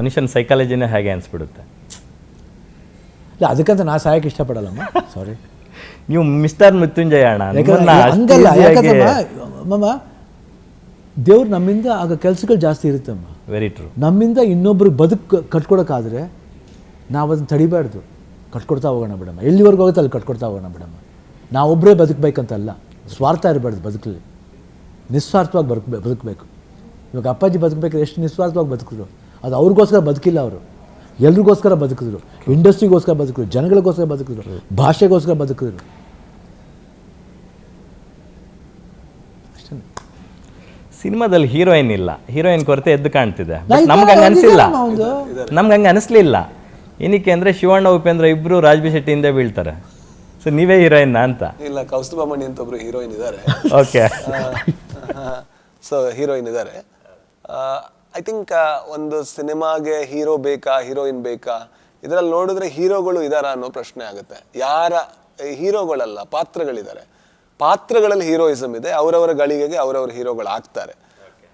ಮನುಷ್ಯನ ಸೈಕಾಲಜಿನೇ ಹಾಗೆ ಅನಿಸ್ಬಿಡುತ್ತೆ. ಇಲ್ಲ ಅದಕ್ಕಂತ ನಾ ಸಾಯಕ್ಕೆ ಇಷ್ಟಪಡಲ್ಲಮ್ಮ, ಸಾರಿ. ನೀವು ಮಿಸ್ಟರ್ ಮೃತ್ಯುಂಜಯ ಅಣ್ಣ ಹಂಗಲ್ಲ, ಯಾಕಂದ್ರೆ ಮಮ್ಮ ದೇವ್ರು ನಮ್ಮಿಂದ ಆಗ ಕೆಲಸಗಳು ಜಾಸ್ತಿ ಇರುತ್ತಮ್ಮ. Very true. ನಮ್ಮಿಂದ ಇನ್ನೊಬ್ರು ಕಟ್ಕೊಡೋಕ್ಕಾದ್ರೆ ನಾವು ಅದನ್ನು ತಡಿಬಾರ್ದು, ಕಟ್ಕೊಡ್ತಾ ಹೋಗೋಣ ಬಿಡಮ್ಮ. ಎಲ್ಲಿವರೆಗೂ ಹೋಗುತ್ತೆ ಅಲ್ಲಿ ಕಟ್ಕೊಡ್ತಾ ಹೋಗೋಣ ಬಿಡಮ್ಮ. ನಾವೊಬ್ಬರೇ ಬದುಕಬೇಕಂತಲ್ಲ, ಸ್ವಾರ್ಥ ಇರಬಾರ್ದು ಬದುಕಲಿ, ನಿಸ್ವಾರ್ಥವಾಗಿ ಬದುಕಬೇಕು. ಇವಾಗ ಅಪ್ಪಾಜಿ ಬದುಕಬೇಕಾದ್ರೆ ಎಷ್ಟು ನಿಸ್ವಾರ್ಥವಾಗಿ ಬದುಕಿದ್ರು, ಅದು ಅವ್ರಿಗೋಸ್ಕರ ಬದುಕಿಲ್ಲ, ಅವರು ಎಲ್ರಿಗೋಸ್ಕರ ಬದುಕಿದ್ರು, ಇಂಡಸ್ಟ್ರಿಗೋಸ್ಕರ ಬದುಕಿದ್ರು, ಜನಗಳಿಗೋಸ್ಕರ ಬದುಕಿದ್ರು, ಭಾಷೆಗೋಸ್ಕರ ಬದುಕಿದ್ರು. ಸಿನಿಮಾದಲ್ಲಿ ಹೀರೋಯಿನ್ ಇಲ್ಲ, ಹೀರೋಯಿನ್ ಕೊರತೆ ಎದ್ದು ಕಾಣ್ತಿದೆ. ನಮ್ಗೆ ಹಂಗೆ ಅನಿಸಿಲ್ಲ, ನಮ್ಗೆ ಹಂಗೆ ಅನಿಸ್ಲಿಲ್ಲ. ಏನಕ್ಕೆ ಅಂದರೆ ಶಿವಣ್ಣ ಉಪೇಂದ್ರ ಇಬ್ಬರು ರಾಜ್ಬಿ ಶೆಟ್ಟಿ ಹಿಂದೆ ಬೀಳ್ತಾರೆ. ಸೊ ನೀವೇ ಹೀರೋಯಿನ್ ಅಂತ ಇಲ್ಲ, ಕೌಸ್ತುಭಮಣಿ ಅಂತ ಒಬ್ರು ಹೀರೋಯಿನ್ ಇದ್ದಾರೆ. ಓಕೆ. ಸೊ ಹೀರೋಯಿನ್ ಇದ್ದಾರೆ. ಐ ಥಿಂಕ್ ಒಂದು ಸಿನಿಮಾಗೆ ಹೀರೋ ಬೇಕಾ ಹೀರೋಯಿನ್ ಬೇಕಾ, ಇದರಲ್ಲಿ ನೋಡಿದ್ರೆ ಹೀರೋಗಳು ಇದಾರಾ ಅನ್ನೋ ಪ್ರಶ್ನೆ ಆಗುತ್ತೆ. ಯಾರ ಹೀರೋಗಳಲ್ಲ, ಪಾತ್ರಗಳಿದ್ದಾರೆ. ಪಾತ್ರಗಳಲ್ಲಿ ಹೀರೋಯಿಸಮ್ ಇದೆ, ಅವರವರ ಗಳಿಗೆಗೆ ಅವರವರ ಹೀರೋಗಳು ಆಗ್ತಾರೆ.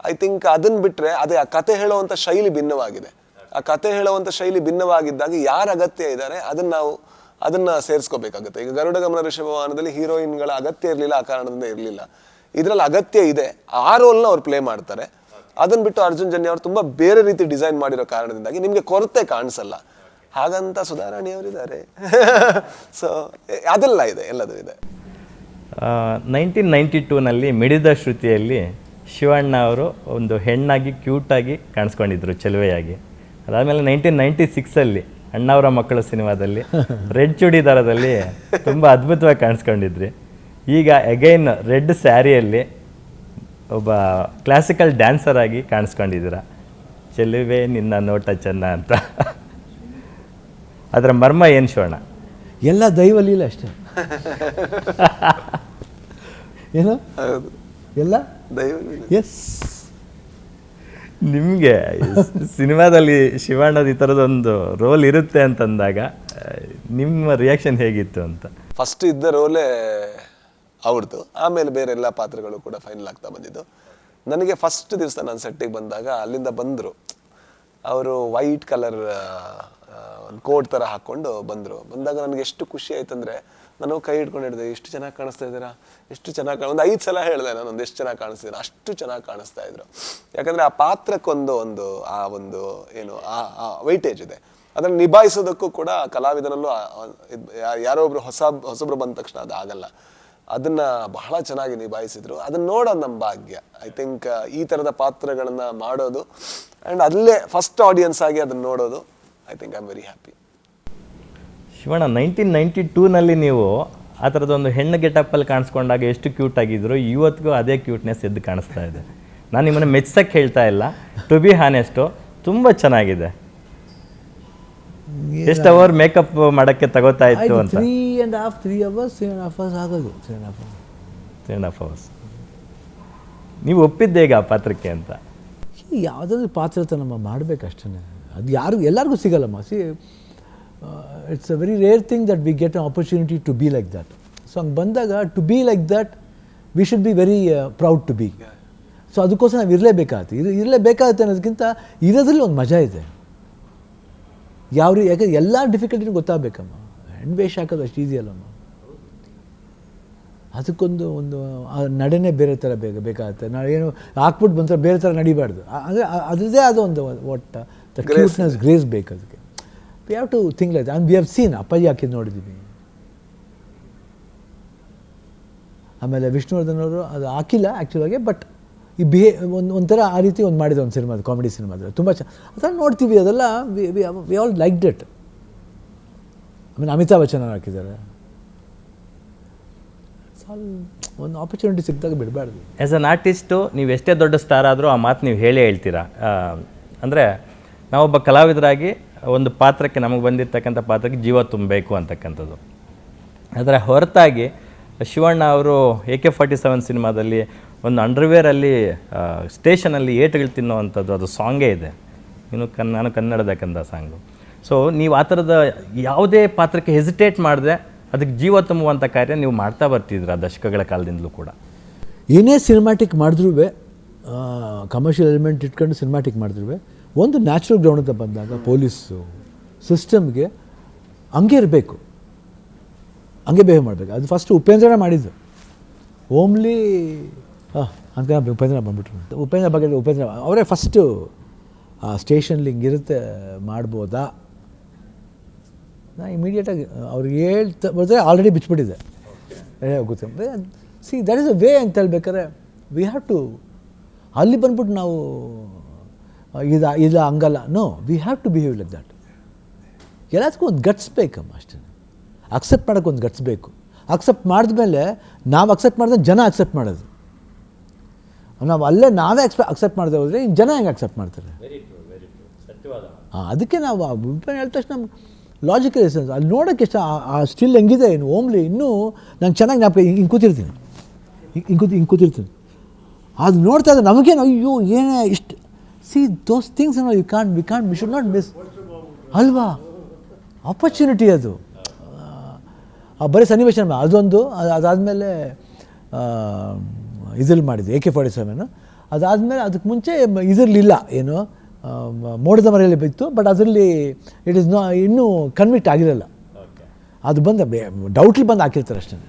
ಐ ಥಿಂಕ್ ಅದನ್ನ ಬಿಟ್ರೆ ಅದೇ ಆ ಕತೆ ಹೇಳುವಂಥ ಶೈಲಿ ಭಿನ್ನವಾಗಿದೆ. ಆ ಕತೆ ಹೇಳುವಂಥ ಶೈಲಿ ಭಿನ್ನವಾಗಿದ್ದಾಗ ಯಾರ ಅಗತ್ಯ ಇದ್ದಾರೆ ಅದನ್ನ ಸೇರಿಸ್ಕೋಬೇಕಾಗುತ್ತೆ. ಈಗ ಗರುಡ ಗಮನ ಋಷಭವಾಹನದಲ್ಲಿ ಹೀರೋಯಿನ್ಗಳ ಅಗತ್ಯ ಇರಲಿಲ್ಲ, ಆ ಕಾರಣದಿಂದ ಇರಲಿಲ್ಲ. ಇದರಲ್ಲಿ ಅಗತ್ಯ ಇದೆ, ಆ ರೋಲ್ನ ಅವ್ರು ಪ್ಲೇ ಮಾಡ್ತಾರೆ. ಅದನ್ನ ಬಿಟ್ಟು ಅರ್ಜುನ್ ಜನ್ಯ ಅವರು ತುಂಬಾ ಬೇರೆ ರೀತಿ ಡಿಸೈನ್ ಮಾಡಿರೋ ಕಾರಣದಿಂದಾಗಿ ನಿಮಗೆ ಕೊರತೆ ಕಾಣಿಸಲ್ಲ. ಹಾಗಂತ ಸುಧಾರಾಣಿ ಅವರಿದ್ದಾರೆ. ಸೊ ಅದೆಲ್ಲ ಇದೆ, ಎಲ್ಲದೂ ಇದೆ. 1992ನಲ್ಲಿ ಮಿಡಿದ ಶ್ರುತಿಯಲ್ಲಿ ಶಿವಣ್ಣ ಅವರು ಒಂದು ಹೆಣ್ಣಾಗಿ ಕ್ಯೂಟಾಗಿ ಕಾಣಿಸ್ಕೊಂಡಿದ್ರು, ಚೆಲುವೆಯಾಗಿ. ಅದಾದಮೇಲೆ 1996ಅಲ್ಲಿ ಅಣ್ಣವರ ಮಕ್ಕಳು ಸಿನಿಮಾದಲ್ಲಿ ರೆಡ್ ಚೂಡಿದಾರದಲ್ಲಿ ತುಂಬ ಅದ್ಭುತವಾಗಿ ಕಾಣಿಸ್ಕೊಂಡಿದ್ರಿ. ಈಗ ಅಗೈನ್ ರೆಡ್ ಸ್ಯಾರಿಯಲ್ಲಿ ಒಬ್ಬ ಕ್ಲಾಸಿಕಲ್ ಡ್ಯಾನ್ಸರ್ ಆಗಿ ಕಾಣಿಸ್ಕೊಂಡಿದ್ದೀರ. ಚೆಲುವೆ ನಿನ್ನ ನೋಟ ಚೆನ್ನ ಅಂತ. ಅದರ ಮರ್ಮ ಏನು ಶಿವಣ್ಣ? ಎಲ್ಲ ದೈವಲೀಲ ಅಷ್ಟೇ. ಏನು ಎಲ್ಲ ದೈವಲೀಲ. ಎಸ್. ನಿಮಗೆ ಸಿನಿಮಾದಲ್ಲಿ ಶಿವಣ್ಣದ ಈ ಥರದೊಂದು ರೋಲ್ ಇರುತ್ತೆ ಅಂತಂದಾಗ ನಿಮ್ಮ ರಿಯಾಕ್ಷನ್ ಹೇಗಿತ್ತು ಅಂತ? ಫಸ್ಟ್ ಇದ್ದ ರೋಲೇ ಅವ್ರದ್ದು, ಆಮೇಲೆ ಬೇರೆ ಎಲ್ಲ ಪಾತ್ರಗಳು ಕೂಡ ಫೈನಲ್ ಆಗ್ತಾ ಬಂದಿದ್ದು. ನನಗೆ ಫಸ್ಟ್ ದಿವಸ ನಾನು ಸೆಟ್ಟಿಗೆ ಬಂದಾಗ ಅಲ್ಲಿಂದ ಬಂದರು ಅವರು, ವೈಟ್ ಕಲರ್ ಒಂದು ಕೋಟ್ ಥರ ಹಾಕ್ಕೊಂಡು ಬಂದಾಗ ನನಗೆ ಎಷ್ಟು ಖುಷಿ ಆಯ್ತಂದರೆ, ನಾನು ಕೈ ಹಿಡ್ಕೊಂಡು ಹಿಡಿದೆ, ಎಷ್ಟು ಚೆನ್ನಾಗಿ ಕಾಣಿಸ್ತಾ ಇದ್ದೀರಾ, ಎಷ್ಟು ಚೆನ್ನಾಗಿ ಒಂದು 5 ಸಲ ಹೇಳಿದೆ ನಾನು, ಎಷ್ಟು ಚೆನ್ನಾಗಿ ಕಾಣಿಸ್ತಿದ್ದೀನಿ, ಅಷ್ಟು ಚೆನ್ನಾಗಿ ಕಾಣಿಸ್ತಾ ಇದ್ರು. ಯಾಕಂದರೆ ಆ ಪಾತ್ರಕ್ಕೊಂದು ಆ ಒಂದು ಏನು ಆ ವೈಟೇಜ್ ಇದೆ. ಅದನ್ನು ನಿಭಾಯಿಸೋದಕ್ಕೂ ಕೂಡ ಕಲಾವಿದನಲ್ಲೂ ಯಾರೋ ಒಬ್ರು ಹೊಸಬ್ರು ಬಂದ ತಕ್ಷಣ ಅದು ಆಗಲ್ಲ. ಅದನ್ನ ಬಹಳ ಚೆನ್ನಾಗಿ ನಿಭಾಯಿಸಿದ್ರು. ಅದನ್ನ ನೋಡೋದು ನಮ್ಮ ಭಾಗ್ಯ. ಐ ಥಿಂಕ್ ಈ ಥರದ ಪಾತ್ರಗಳನ್ನ ಮಾಡೋದು ಆ್ಯಂಡ್ ಅಲ್ಲೇ ಫಸ್ಟ್ ಆಡಿಯನ್ಸ್ ಆಗಿ ಅದನ್ನ ನೋಡೋದು, I think I am very happy. Shivanna 1992ನಲ್ಲಿ ನೀವು ಆ ಥರದೊಂದು ಹೆಣ್ಣು ಗೆಟಪ್ಪಲ್ಲಿ ಕಾಣಿಸ್ಕೊಂಡಾಗ ಎಷ್ಟು ಕ್ಯೂಟ್ ಆಗಿದ್ರು, ಇವತ್ತಿಗೂ ಅದೇ ಕ್ಯೂಟ್ನೆಸ್ ಎದ್ದು ಕಾಣಿಸ್ತಾ ಇದೆ. ನಾನು ನಿಮ್ಮನ್ನು ಮೆಚ್ಚಕ್ಕೆ ಹೇಳ್ತಾ ಇಲ್ಲ, ಟು ಬಿ ಹಾನೆಸ್ಟು ತುಂಬ ಚೆನ್ನಾಗಿದೆ. ಎಷ್ಟು ಅವರ್ ಮೇಕಪ್ ಮಾಡೋಕ್ಕೆ ತಗೋತಾ ಇತ್ತು ಅಂತ? 3 hours ಆಗೋದು. 3.5 hours. ನೀವು ಒಪ್ಪಿದ್ದೆ ಈಗ ಆ ಪಾತ್ರಕ್ಕೆ ಅಂತ? ಯಾವುದಾದ್ರೂ ಪಾತ್ರ ನಮ್ಮ ಮಾಡಬೇಕಷ್ಟೇ. ಅದು ಎಲ್ಲರಿಗೂ ಸಿಗಲ್ಲಮ್ಮ. It's a very rare thing that we get an opportunity to be like that. So ಹಂಗೆ ಬಂದಾಗ to be like that we should be very proud to be. So ಅದಕ್ಕೋಸ್ಕರ ನಾವು ಇರಲೇಬೇಕಾಗುತ್ತೆ ಅನ್ನೋದಕ್ಕಿಂತ ಇರೋದ್ರಲ್ಲಿ ಒಂದು ಮಜಾ ಇದೆ. ಯಾಕಂದ್ರೆ ಎಲ್ಲ ಡಿಫಿಕಲ್ಟಿನೂ ಗೊತ್ತಾಗಬೇಕಮ್ಮ. ಹೆಣ್ಣು ವೇಷ ಹಾಕೋದು ಅಷ್ಟು ಈಸಿ ಅಲ್ಲಮ್ಮ. ಅದಕ್ಕೊಂದು ನಡೆನೇ ಬೇರೆ ಥರ ಬೇಕಾಗುತ್ತೆ. ನಾವು ಏನು ಹಾಕ್ಬಿಟ್ಟು ಬಂದರೆ ಬೇರೆ ಥರ ನಡಿಬಾರ್ದು. ಅಂದರೆ ಅದರದೇ ಆದ ಒಂದು ದ ಕ್ಯೂಟ್ನೆಸ್, ಗ್ರೇಸ್ ಬೇಕು ಅದಕ್ಕೆ. We have to think like that. And we have seen ಅಪ್ಪಾಜಿ ಹಾಕಿದ್ದು ನೋಡಿದ್ದೀವಿ. ಆಮೇಲೆ ವಿಷ್ಣುವರ್ಧನ್ ಅವರು ಅದು ಹಾಕಿಲ್ಲ ಆ್ಯಕ್ಚುಲಾಗಿ, ಬಟ್ ಈ ಒಂಥರ ಆ ರೀತಿ ಮಾಡಿದ ಒಂದು ಸಿನಿಮಾ, ಕಾಮಿಡಿ ಸಿನಿಮಾದಲ್ಲಿ ತುಂಬ ಅದೆಲ್ಲ ನೋಡ್ತೀವಿ. ಅದೆಲ್ಲ ವಿ ಆಲ್ ಲೈಕ್ಡ್ ಇಟ್. ಆಮೇಲೆ ಅಮಿತಾಬ್ ಬಚ್ಚನ್ ಅವ್ರು ಹಾಕಿದ್ದಾರೆ. ಒಂದು ಆಪರ್ಚುನಿಟಿ ಸಿಕ್ಕಿದಾಗ ಬಿಡಬಾರ್ದು. ಆ್ಯಸ್ ಅನ್ ಆರ್ಟಿಸ್ಟು ನೀವು ಎಷ್ಟೇ ದೊಡ್ಡ ಸ್ಟಾರ್ ಆದರೂ ಆ ಮಾತು ನೀವು ಹೇಳ್ತೀರಾ. ಅಂದರೆ ನಾವೊಬ್ಬ ಕಲಾವಿದರಾಗಿ ಒಂದು ಪಾತ್ರಕ್ಕೆ, ನಮಗೆ ಬಂದಿರತಕ್ಕಂಥ ಪಾತ್ರಕ್ಕೆ ಜೀವ ತುಂಬಬೇಕು ಅಂತಕ್ಕಂಥದ್ದು. ಅದರ ಹೊರತಾಗಿ ಶಿವಣ್ಣ ಅವರು AK-47 ಸಿನಿಮಾದಲ್ಲಿ ಒಂದು ಅಂಡರ್ವೇರಲ್ಲಿ ಸ್ಟೇಷನಲ್ಲಿ ಏಟುಗಳು ತಿನ್ನೋವಂಥದ್ದು ಅದು ಸಾಂಗೇ ಇದೆ. ನಾನು ಕನ್ನಡದಕ್ಕಂಥ ಸಾಂಗು. ಸೊ ನೀವು ಆ ಥರದ ಯಾವುದೇ ಪಾತ್ರಕ್ಕೆ ಹೆಸಿಟೇಟ್ ಮಾಡಿದೆ ಅದಕ್ಕೆ ಜೀವ ತುಂಬುವಂಥ ಕಾರ್ಯ ನೀವು ಮಾಡ್ತಾ ಬರ್ತಿದ್ರ ದಶಕಗಳ ಕಾಲದಿಂದಲೂ ಕೂಡ. ಏನೇ ಸಿನಿಮ್ಯಾಟಿಕ್ ಮಾಡಿದ್ರೂ, ಕಮರ್ಷಿಯಲ್ ಎಲಿಮೆಂಟ್ ಇಟ್ಕೊಂಡು ಸಿನಿಮ್ಯಾಟಿಕ್ ಮಾಡಿದ್ರೂ ಒಂದು ನ್ಯಾಚುರಲ್ ಗ್ರೌಂಡ್ ಅಂತ ಬಂದಾಗ ಪೊಲೀಸು ಸಿಸ್ಟಮ್ಗೆ ಹಂಗೆ ಇರಬೇಕು, ಹಂಗೆ ಬಿಹೇವ್ ಮಾಡಬೇಕು. ಅದು ಫಸ್ಟ್ ಉಪೇಂದ್ರನೇ ಮಾಡಿದ್ದು. ಓಮ್ಲಿ ಅಂತ ಉಪೇಂದ್ರ ಬಂದ್ಬಿಟ್ರು. ಉಪೇಂದ್ರ ಅವರೇ ಫಸ್ಟು ಆ ಸ್ಟೇಷನ್ಲಿ ಹಿಂಗಿರುತ್ತೆ ಮಾಡ್ಬೋದಾ, ನಾ ಇಮಿಡಿಯೇಟಾಗಿ ಅವ್ರಿಗೆ ಹೇಳ್ತಾ ಬಂದರೆ ಆಲ್ರೆಡಿ ಬಿಚ್ಚಿಬಿಟ್ಟಿದೆ ಗೊತ್ತೆ. See that is a way ಅಂತ ಹೇಳ್ಬೇಕಾದ್ರೆ ವಿ ಹ್ಯಾವ್ ಟು ಅಲ್ಲಿ ಬಂದ್ಬಿಟ್ಟು ನಾವು ಇದು ಹಂಗಲ್ಲ, no we have to behave like that. ಎಲ್ಲದಕ್ಕೂ ಒಂದು ಗಟ್ಸ್ ಬೇಕಮ್ಮ, ಅಷ್ಟೇ. ಅಕ್ಸೆಪ್ಟ್ ಮಾಡೋಕ್ಕೆ ಒಂದು ಗಟ್ಸ್ ಬೇಕು. ಅಕ್ಸೆಪ್ಟ್ ಮಾಡಿದ್ಮೇಲೆ ನಾವು ಅಕ್ಸೆಪ್ಟ್ ಮಾಡಿದ್ರೆ ಜನ ಅಕ್ಸೆಪ್ಟ್ ಮಾಡೋದು. ನಾವು ಅಲ್ಲೇ ನಾವೇ ಅಕ್ಸೆಪ್ಟ್ ಮಾಡದೆ ಹೋದರೆ ಇನ್ನು ಜನ ಹೆಂಗೆ ಅಕ್ಸೆಪ್ಟ್ ಮಾಡ್ತಾರೆ? ಅದಕ್ಕೆ ನಾವು ಹೇಳಿದ ತಕ್ಷಣ ಲಾಜಿಕಲ್ ಎಸೆನ್ಸ್ ಅಲ್ಲಿ ನೋಡೋಕ್ಕೆ ಎಷ್ಟು ಆ ಸ್ಟಿಲ್ ಹೆಂಗಿದೆ ಇನ್ನು ಓಮ್ಲಿ ಇನ್ನೂ ನಂಗೆ ಚೆನ್ನಾಗಿ ಜ್ಞಾಪಕ. ಹಿಂಗೆ ಕೂತಿರ್ತೀನಿ, ಹಿಂಗೆ ಕೂತಿರ್ತೀನಿ, ಅದು ನೋಡ್ತಾ ಇದ್ದರೆ ನಮಗೇನು ಅಯ್ಯೋ ಏನೇ ಇಷ್ಟು. C those things we should not miss ಅಲ್ವಾ? ಆಪರ್ಚುನಿಟಿ ಅದು. ಬರೀ ಸನ್ನಿವೇಶ ಅದೊಂದು. ಅದಾದಮೇಲೆ ಇದ್ರಲ್ಲಿ ಮಾಡಿದ್ದು AK-47. ಅದಾದಮೇಲೆ ಅದಕ್ಕೆ ಮುಂಚೆ ಇದರಲ್ಲಿಲ್ಲ, ಏನು ಮೋಡದ ಮರೆಯಲ್ಲಿ ಬಿತ್ತು, ಬಟ್ ಅದರಲ್ಲಿ ಇಟ್ ಈಸ್ ಇನ್ನೂ ಕನ್ವಿಕ್ಟ್ ಆಗಿರಲ್ಲ. ಅದು ಬಂದು ಡೌಟ್ಲಿ ಬಂದು ಹಾಕಿರ್ತಾರೆ ಅಷ್ಟೇ.